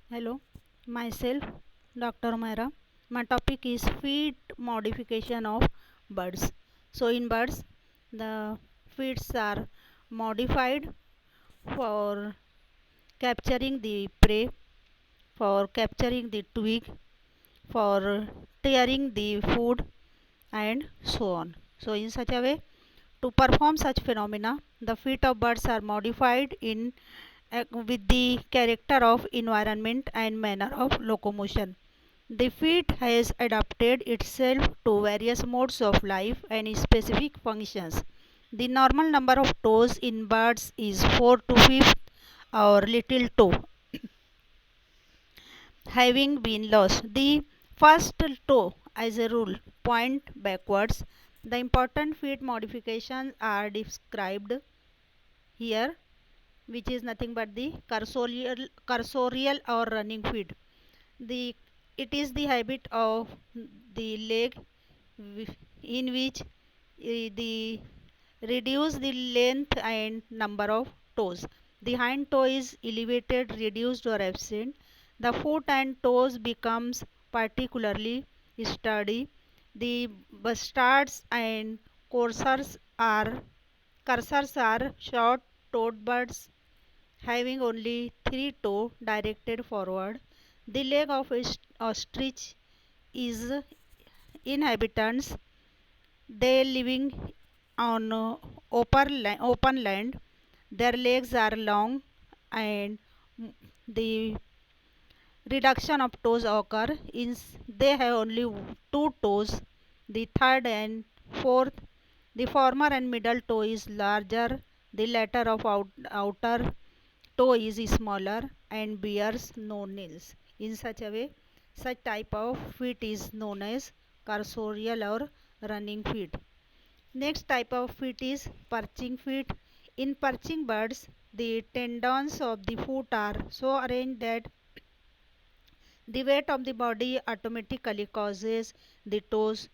Hello, myself Dr. Myra. My topic is feed modification of birds. So, in birds, the feeds are modified for capturing the prey, for capturing the twig, for tearing the food, and so on. So, in such a way, to perform such phenomena, the feet of birds are modified in with the character of environment and manner of locomotion. The feet has adapted itself to various modes of life and specific functions. The normal number of toes in birds is 4 to 5 or little toe having been lost. The first toe, as a rule, point backwards. The important feet modifications are described here, which is nothing but the cursorial or running feet. The it is the habit of the leg in which the reduce the length and number of toes. The hind toe is elevated, reduced or absent. The foot and toes becomes particularly sturdy. The bustards and coursers are short-toed birds having only three toes directed forward. The leg of ostrich is inhabitants. They living on open land. Their legs are long and the reduction of toes occur in they have only two toes, the third and fourth. The former and middle toe is larger, the latter of outer toe is smaller and bears no nails. In such a way, such type of feet is known as cursorial or running feet. Next type of feet is perching feet. In perching birds, the tendons of the foot are so arranged that the weight of the body automatically causes the toes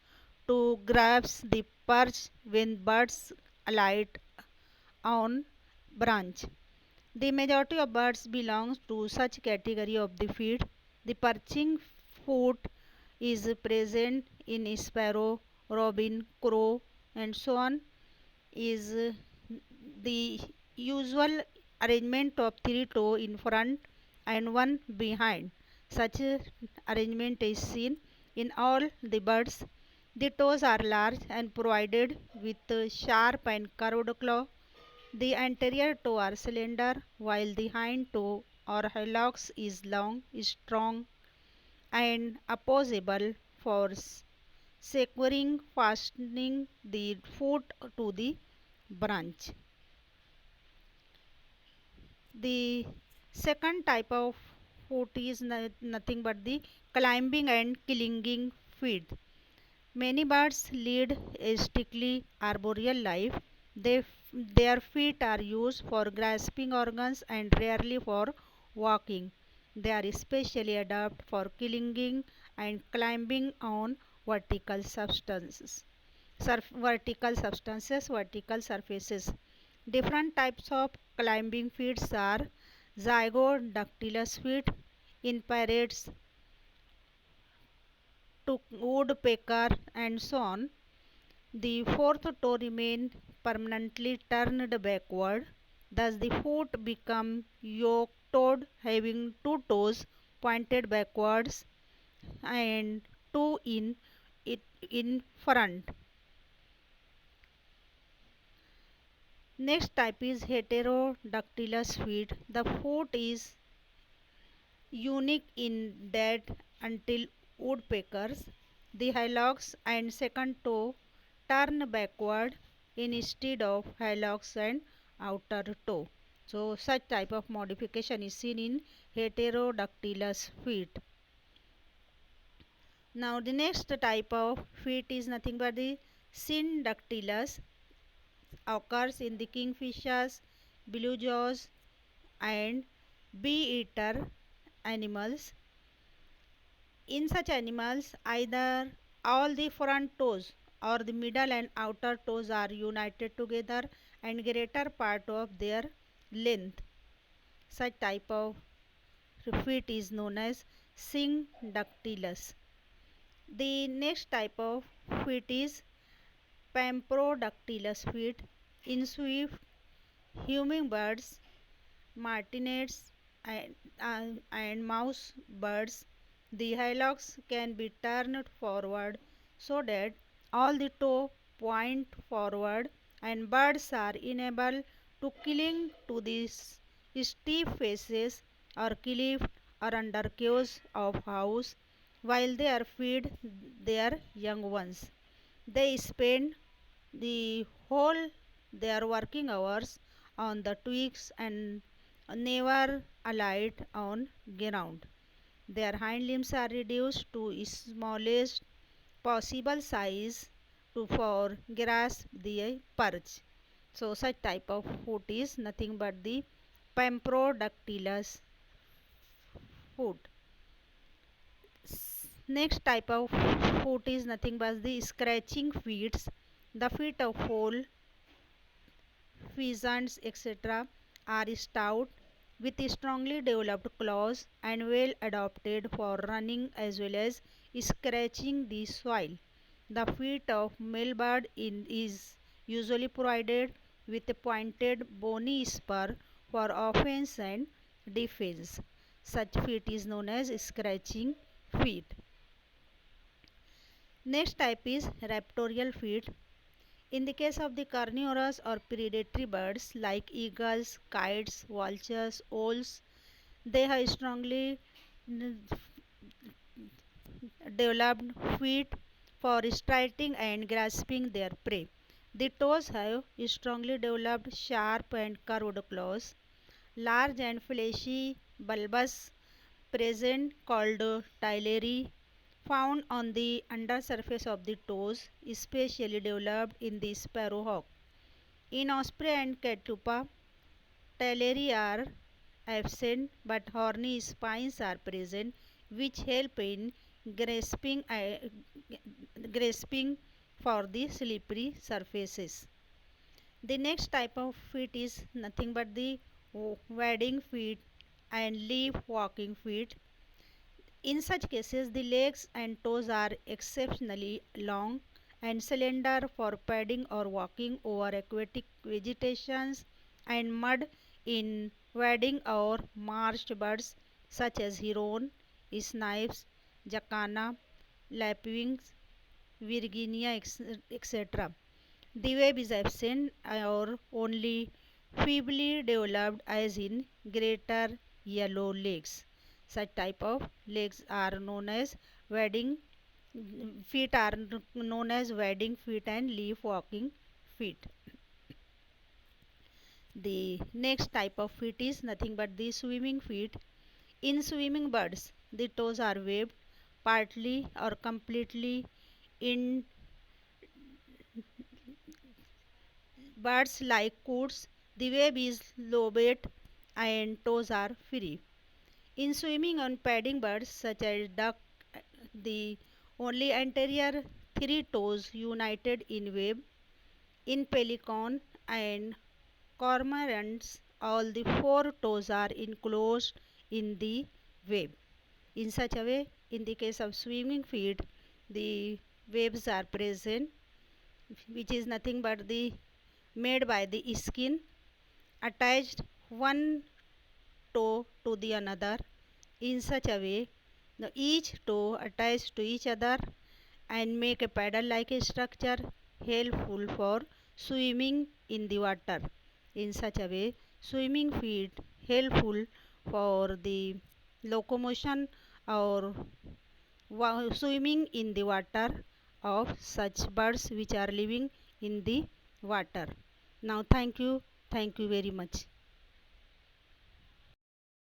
to grasp the perch when birds alight on branch. The majority of birds belong to such category of the feet. The perching foot is present in sparrow, robin, crow, and so on. Is the usual arrangement of three toes in front and one behind. Such arrangement is seen in all the birds. The toes are large and provided with sharp and curved claw. The anterior toe are slender, while the hind toe or hallux is long, strong, and opposable for securing fastening the foot to the branch. The second type of foot is nothing but the climbing and clinging feet. Many birds lead a strictly arboreal life. Their feet are used for grasping organs and rarely for walking. They are especially adapted for clinging and climbing on vertical substances. Vertical surfaces. Different types of climbing feet are zygodactylus feet in parrots, to woodpecker, and so on. The fourth toe remains permanently turned backward. Thus, the foot become yoke-toed, having two toes pointed backwards and two in front. Next type is heterodactylus feet. The foot is unique in that until woodpeckers, the hallux and second toe turn backward instead of hallux and outer toe. So such type of modification is seen in heterodactylus feet. Now the next type of feet is nothing but the syndactylus, occurs in the kingfishers, blue jays, and bee-eater animals. In such animals, either all the front toes or the middle and outer toes are united together and greater part of their length. Such type of feet is known as syndactylus. The next type of feet is Pamprodactylus feet. In swift hummingbirds, martinets, and mouse birds, the hillocks can be turned forward so that all the toe point forward and birds are enabled to cling to these steep faces or cliff or under queues of house while they are feed their young ones. They spend the whole their working hours on the twigs and never alight on ground. Their hind limbs are reduced to smallest possible size to for grasp the perch. So such type of foot is nothing but the Pamprodactylus foot. Next type of foot is nothing but the scratching feet. The feet of fowl, pheasants, etc. are stout with strongly developed claws and well adapted for running as well as scratching the soil. The feet of male bird is usually provided with a pointed bony spur for offense and defense. Such feet is known as scratching feet. Next type is raptorial feet. In the case of the carnivorous or predatory birds like eagles, kites, vultures, owls, they have strongly developed feet for striking and grasping their prey. The toes have strongly developed sharp and curved claws. Large and fleshy bulbous present called tyleri found on the undersurface of the toes, especially developed in the sparrowhawk. In osprey and Catlupa, tyleri are absent but horny spines are present which help in grasping, grasping for the slippery surfaces. The next type of feet is nothing but the wading feet and leaf walking feet. In such cases, the legs and toes are exceptionally long and slender for padding or walking over aquatic vegetations and mud in wading or marsh birds such as heron, snipes, jacana, lapwings, Virginia, etc. The web is absent or only feebly developed as in greater yellow legs. Such type of legs are known as wading feet are known as wading feet and leaf walking feet. The next type of feet is nothing but the swimming feet. In swimming birds, the toes are webbed partly or completely. In birds like coots, the web is lobate and toes are free. In swimming on padding birds such as duck, the only anterior three toes united in web. In pelican and cormorants, all the four toes are enclosed in the web. In such a way, in the case of swimming feet, the webs are present, which is nothing but the made by the skin attached one toe to the another in such a way each toe attached to each other and make a paddle like a structure helpful for swimming in the water. In such a way, swimming feet helpful for the locomotion or swimming in the water of such birds which are living in the water. Now thank you very much.